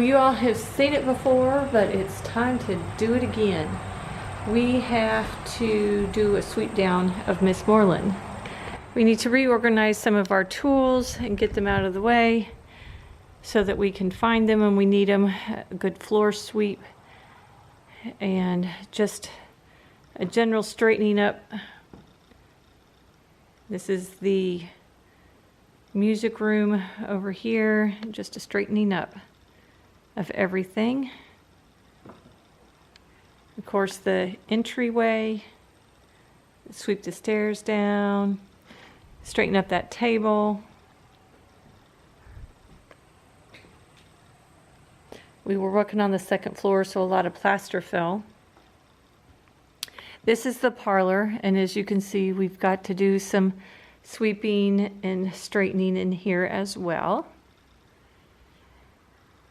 you all have seen it before, but it's time to do it again. We have to do a sweep down of Miss Mooreland. We need to reorganize some of our tools and get them out of the way so that we can find them when we need them. A good floor sweep and just a general straightening up. This is the music room over here, just a straightening up of everything. Of course, the entryway, sweep the stairs down, straighten up that table. We were working on the second floor, so a lot of plaster fell. This is the parlor, and as you can see, we've got to do some sweeping and straightening in here as well.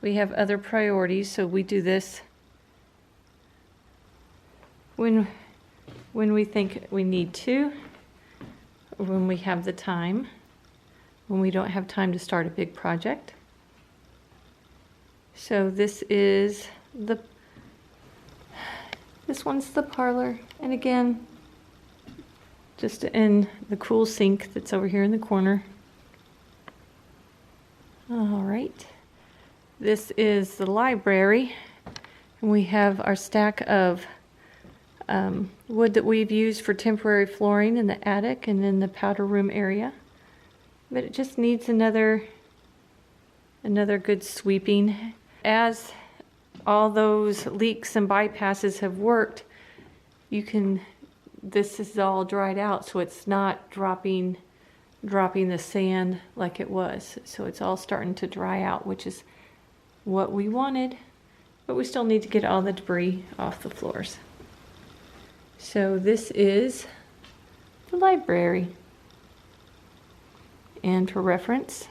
We have other priorities, so we do this when we think we need to, or when we have the time, when we don't have time to start a big project. So this one's the parlor, and again, just in the cool sink that's over here in the corner. All right, this is the library, and we have our stack of wood that we've used for temporary flooring in the attic and in the powder room area, but it just needs another good sweeping. As all those leaks and bypasses have worked, this is all dried out, so it's not dropping the sand like it was. So it's all starting to dry out, which is what we wanted, but we still need to get all the debris off the floors. So this is the library. And for reference,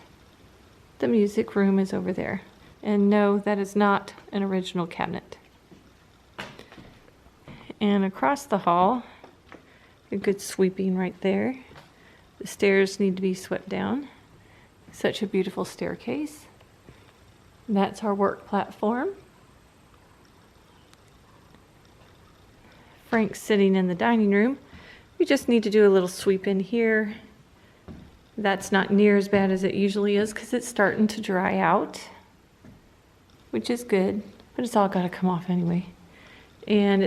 the music room is over there. And no, that is not an original cabinet. And across the hall, a good sweeping right there. The stairs need to be swept down. Such a beautiful staircase. That's our work platform. Frank's sitting in the dining room. We just need to do a little sweep in here. That's not near as bad as it usually is because it's starting to dry out, which is good, but it's all got to come off anyway. And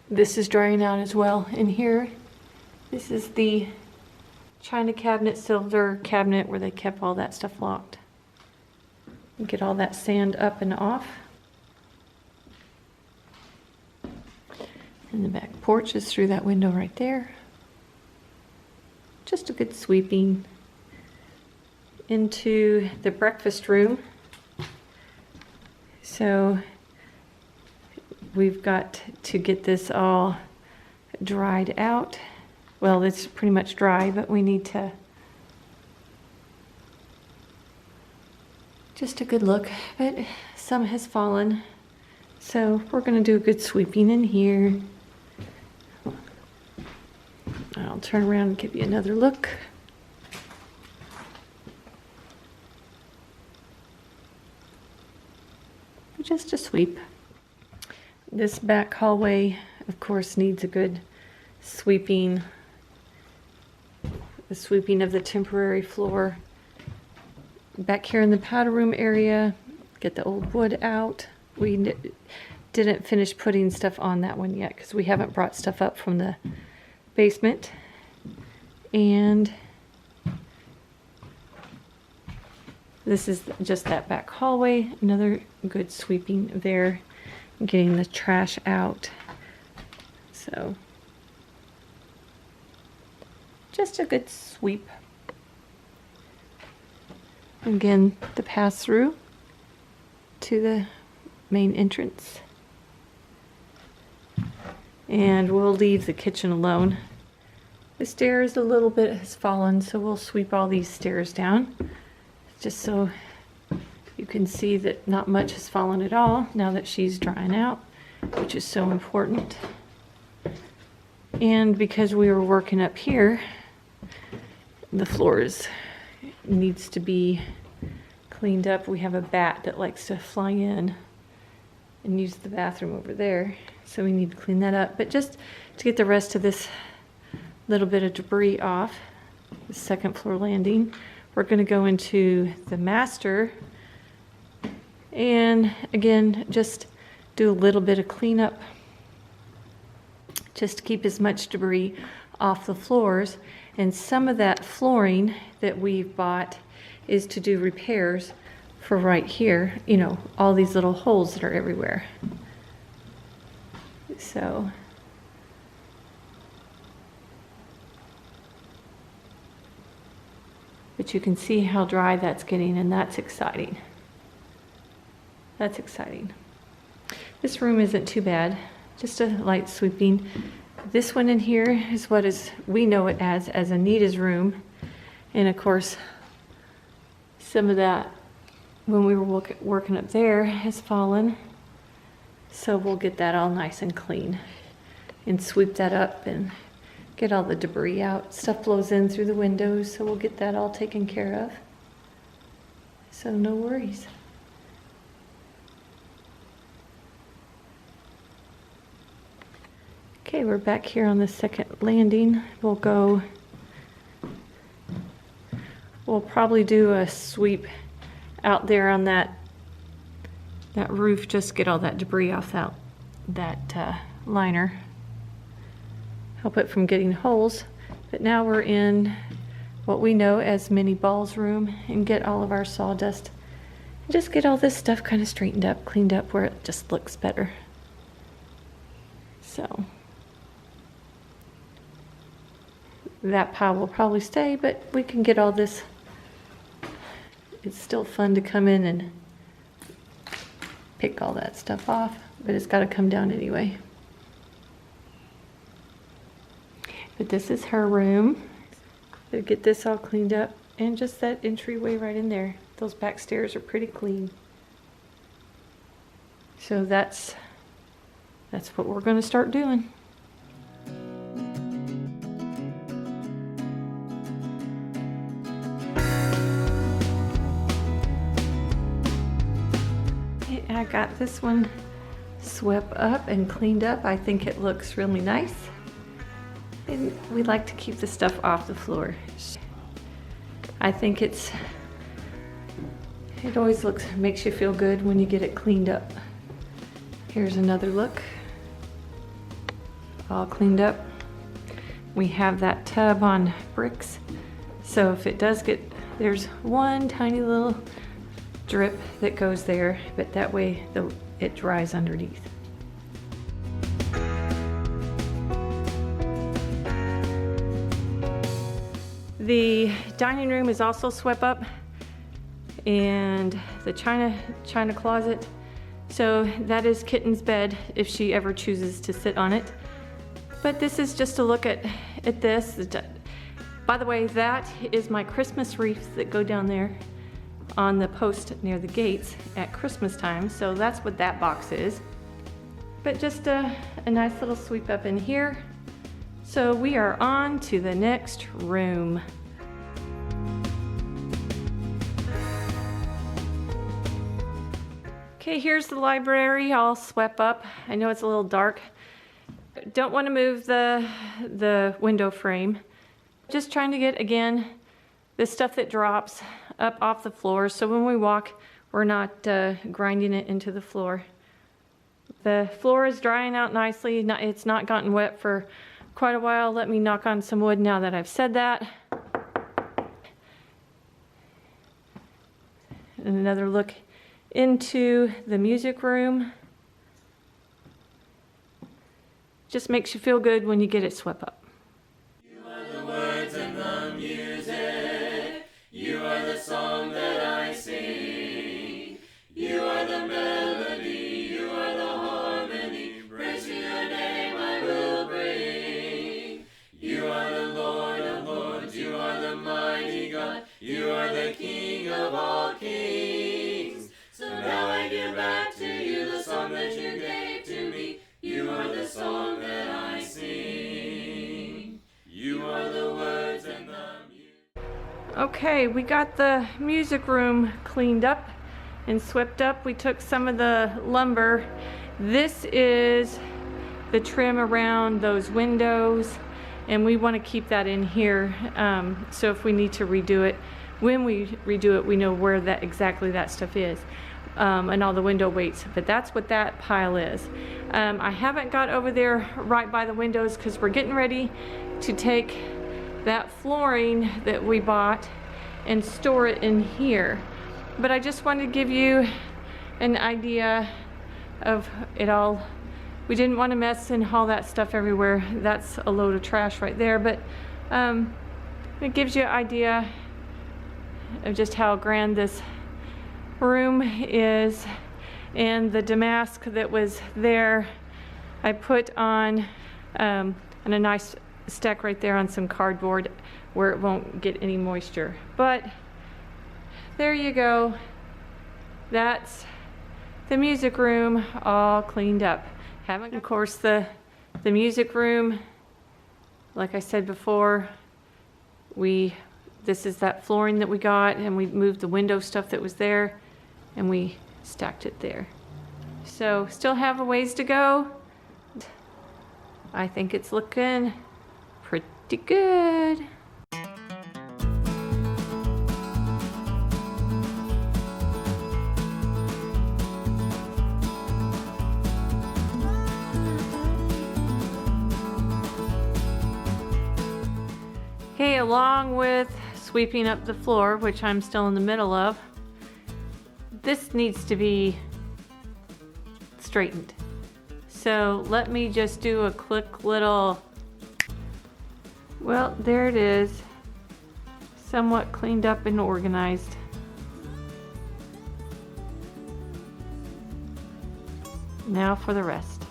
this is drying out as well in here. This is the china cabinet, silver cabinet where they kept all that stuff locked. Get all that sand up and off. And the back porch is through that window right there. Just a good sweeping into the breakfast room. So we've got to get this all dried out. Well, it's pretty much dry, but we need to just a good look, but some has fallen. So we're going to do a good sweeping in here. I'll turn around and give you another look. Just a sweep. This back hallway, of course, needs a good sweeping. The sweeping of the temporary floor. Back here in the powder room area, get the old wood out. We didn't finish putting stuff on that one yet because we haven't brought stuff up from the basement. And this is just that back hallway. Another good sweeping there, getting the trash out. So just a good sweep. Again, the pass through to the main entrance. And we'll leave the kitchen alone. The stairs a little bit has fallen, so we'll sweep all these stairs down, just so you can see that not much has fallen at all now that she's drying out, which is so important. And because we were working up here, the floors needs to be cleaned up. We have a bat that likes to fly in and use the bathroom over there, so we need to clean that up. But just to get the rest of this little bit of debris off the second floor landing, we're going to go into the master and again just do a little bit of cleanup just to keep as much debris off the floors. And some of that flooring that we've bought is to do repairs for right here, you know, all these little holes that are everywhere. So but you can see how dry that's getting, and that's exciting. That's exciting. This room isn't too bad, just a light sweeping. This one in here is what we know it as Anita's room. And of course, some of that when we were working up there has fallen. So we'll get that all nice and clean and sweep that up and get all the debris out. Stuff blows in through the windows, so we'll get that all taken care of. So no worries. Okay, we're back here on the second landing. We'll probably do a sweep out there on that roof, just get all that debris off that liner. Help it from getting holes. But now we're in what we know as mini balls room and get all of our sawdust and just get all this stuff kind of straightened up, cleaned up where it just looks better. So that pile will probably stay, but we can get all this. It's still fun to come in and pick all that stuff off, but it's got to come down anyway. But this is her room. So get this all cleaned up, and just that entryway right in there. Those back stairs are pretty clean. So that's what we're going to start doing. I got this one swept up and cleaned up. I think it looks really nice. And we like to keep the stuff off the floor. I think it always makes you feel good when you get it cleaned up. Here's another look. All cleaned up. We have that tub on bricks. So if it does there's one tiny little drip that goes there, but that way it dries underneath. The dining room is also swept up, and the china closet. So that is Kitten's bed if she ever chooses to sit on it. But this is just a look at this. By the way, that is my Christmas wreaths that go down there on the post near the gates at Christmas time. So that's what that box is. But just a nice little sweep up in here. So we are on to the next room. Okay, here's the library all swept up. I know it's a little dark. Don't want to move the window frame. Just trying to get, again, the stuff that drops up off the floor, so when we walk, we're not grinding it into the floor. The floor is drying out nicely. It's not gotten wet for quite a while. Let me knock on some wood now that I've said that. And another look into the music room. Just makes you feel good when you get it swept up. You are the words and the music. You are the song that I sing. You are the melody. You are the harmony. Praise to your name I will bring. You are the Lord of lords. You are the mighty God. You are the King of all kings. So now I give back to you the song that you gave to me. You are the song that I sing. Okay, we got the music room cleaned up and swept up. We took some of the lumber. This is the trim around those windows, and we want to keep that in here. So if we need to redo it, when we redo it, we know where that exactly that stuff is, and all the window weights. But that's what that pile is. I haven't got over there right by the windows because we're getting ready to take that flooring that we bought and store it in here. But I just wanted to give you an idea of it all. We didn't want to mess and haul that stuff everywhere. That's a load of trash right there, but it gives you an idea of just how grand this room is. And the damask that was there, I put on a nice stack right there on some cardboard where it won't get any moisture. But there you go. That's the music room all cleaned up. Of course, the music room, like I said before, this is that flooring that we got, and we moved the window stuff that was there and we stacked it there. So still have a ways to go. I think it's looking pretty good. Okay, along with sweeping up the floor, which I'm still in the middle of, this needs to be straightened. So let me just do a quick little, well, there it is, somewhat cleaned up and organized. Now for the rest.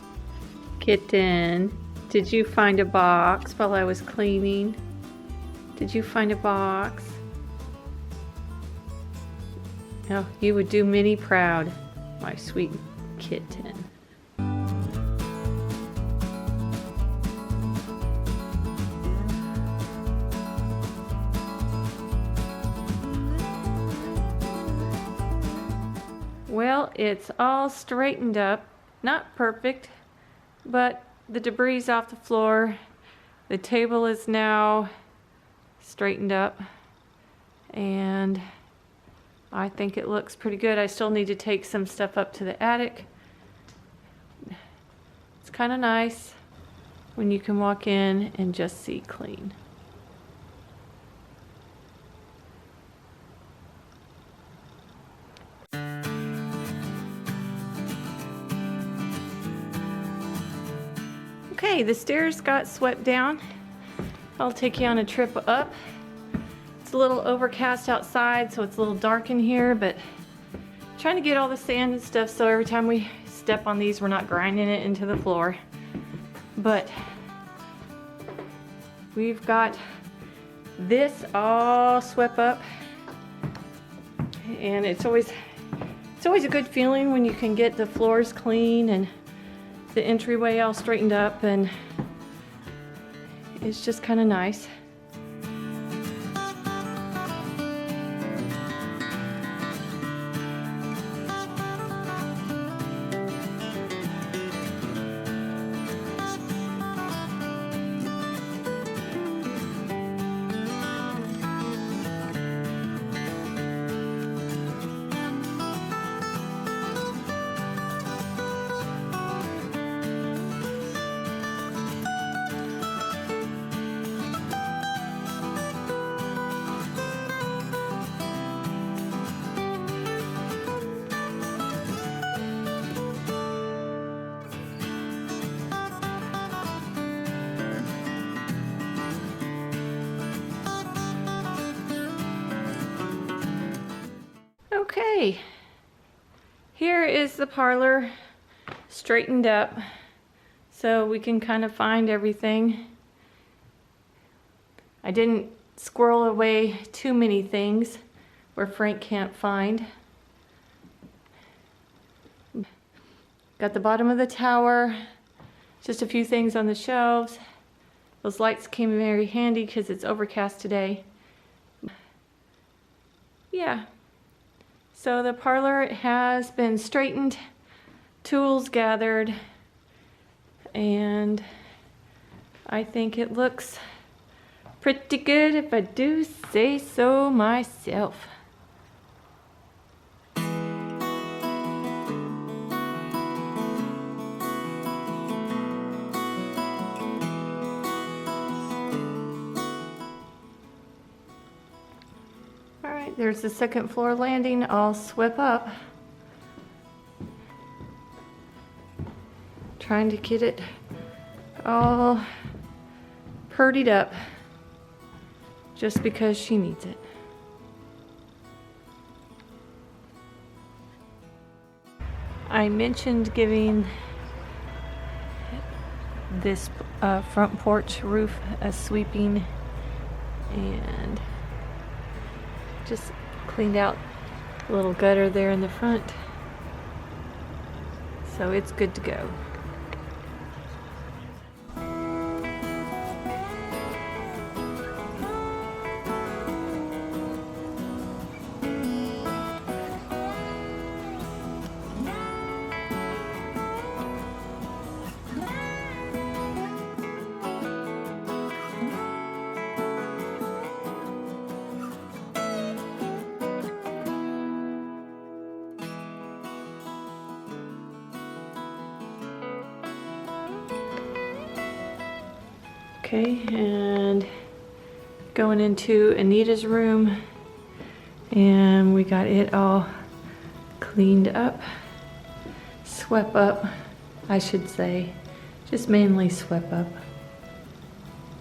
Kitten, did you find a box while I was cleaning? Did you find a box? Oh, you would do Minnie proud, my sweet kitten. Well, it's all straightened up. Not perfect, but the debris is off the floor. The table is now straightened up, and I think it looks pretty good. I still need to take some stuff up to the attic. It's kind of nice when you can walk in and just see clean. Okay, the stairs got swept down. I'll take you on a trip up. It's a little overcast outside, so it's a little dark in here, but I'm trying to get all the sand and stuff so every time we step on these, we're not grinding it into the floor. But we've got this all swept up, and it's always a good feeling when you can get the floors clean and the entryway all straightened up, and it's just kind of nice. Okay, here is the parlor straightened up so we can kind of find everything. I didn't squirrel away too many things where Frank can't find. Got the bottom of the tower, just a few things on the shelves. Those lights came very handy because it's overcast today. yeah. So the parlor has been straightened, tools gathered, and I think it looks pretty good if I do say so myself. Alright, there's the second floor landing all swept up. Trying to get it all purdied up just because she needs it. I mentioned giving this front porch roof a sweeping, and just cleaned out a little gutter there in the front, so it's good to go. Okay, and going into Anita's room, and we got it all cleaned up, swept up, I should say, just mainly swept up.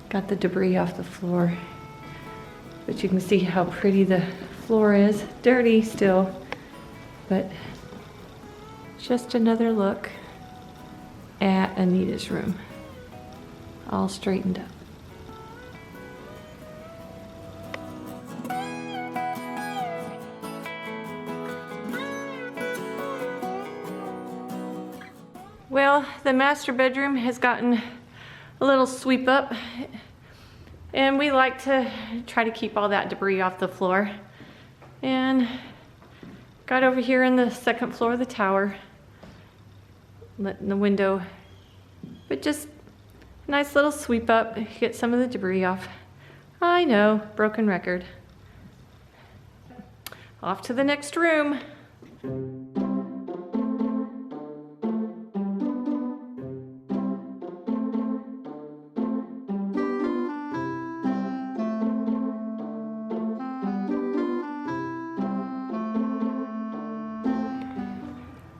Got the debris off the floor, but you can see how pretty the floor is. Dirty still, but just another look at Anita's room. All straightened up. Well, the master bedroom has gotten a little sweep up, and we like to try to keep all that debris off the floor. And got over here in the second floor of the tower, letting the window, but just nice little sweep up, get some of the debris off. I know, broken record. Off to the next room.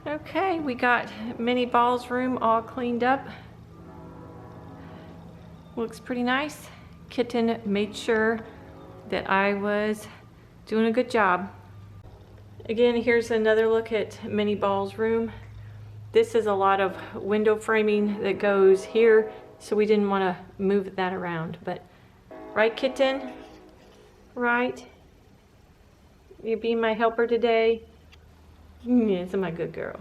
Okay, we got Minnie Ball's room all cleaned up. Looks pretty nice. Kitten made sure that I was doing a good job. Again, here's another look at Minnie Ball's room. This is a lot of window framing that goes here, so we didn't want to move that around. But right, Kitten? Right? You being my helper today? Yes, I'm a good girl.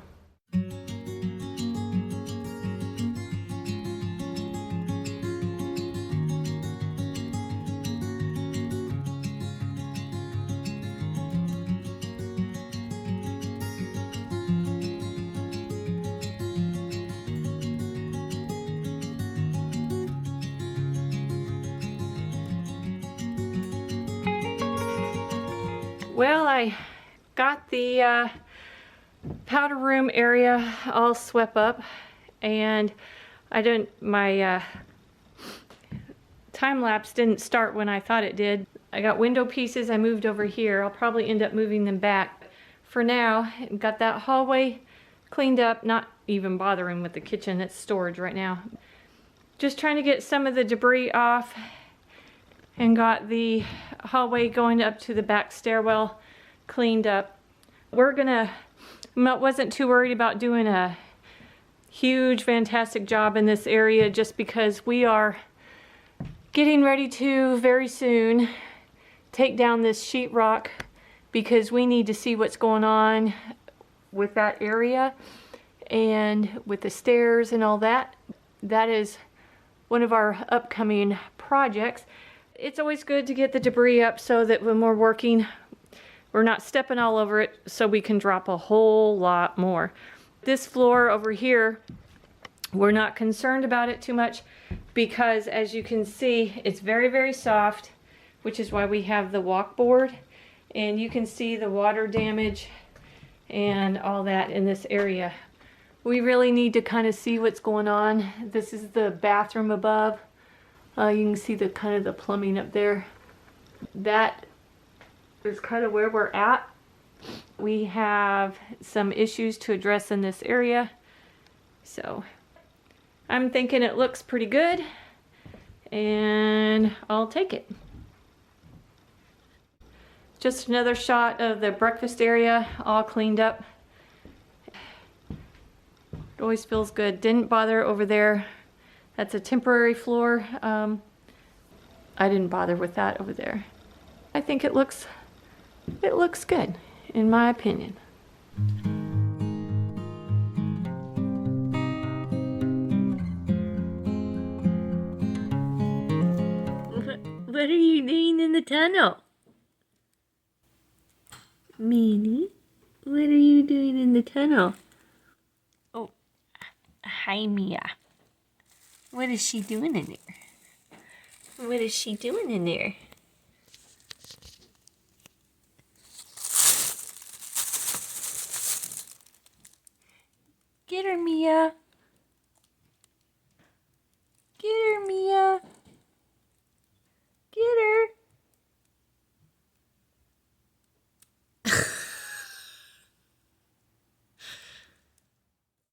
Well, I got the powder room area all swept up, and my time lapse didn't start when I thought it did. I got window pieces I moved over here. I'll probably end up moving them back. For now, got that hallway cleaned up, not even bothering with the kitchen, it's storage right now. Just trying to get some of the debris off, and got the hallway going up to the back stairwell cleaned up. Wasn't too worried about doing a huge, fantastic job in this area, just because we are getting ready to very soon take down this sheetrock, because we need to see what's going on with that area and with the stairs and all that. That is one of our upcoming projects. It's always good to get the debris up so that when we're working we're not stepping all over it, so we can drop a whole lot more. This floor over here, we're not concerned about it too much because, as you can see, it's very, very soft, which is why we have the walkboard. And you can see the water damage and all that in this area. We really need to kind of see what's going on. This is the bathroom above. You can see the kind of the plumbing up there. That is kind of where we're at. We have some issues to address in this area. So I'm thinking it looks pretty good and I'll take it. Just another shot of the breakfast area all cleaned up. It always feels good. Didn't bother over there. That's a temporary floor. I didn't bother with that over there. I think it looks good, in my opinion. What are you doing in the tunnel? Minnie, what are you doing in the tunnel? Oh, hi Mia. What is she doing in there? What is she doing in there? Get her, Mia. Get her, Mia. Get her.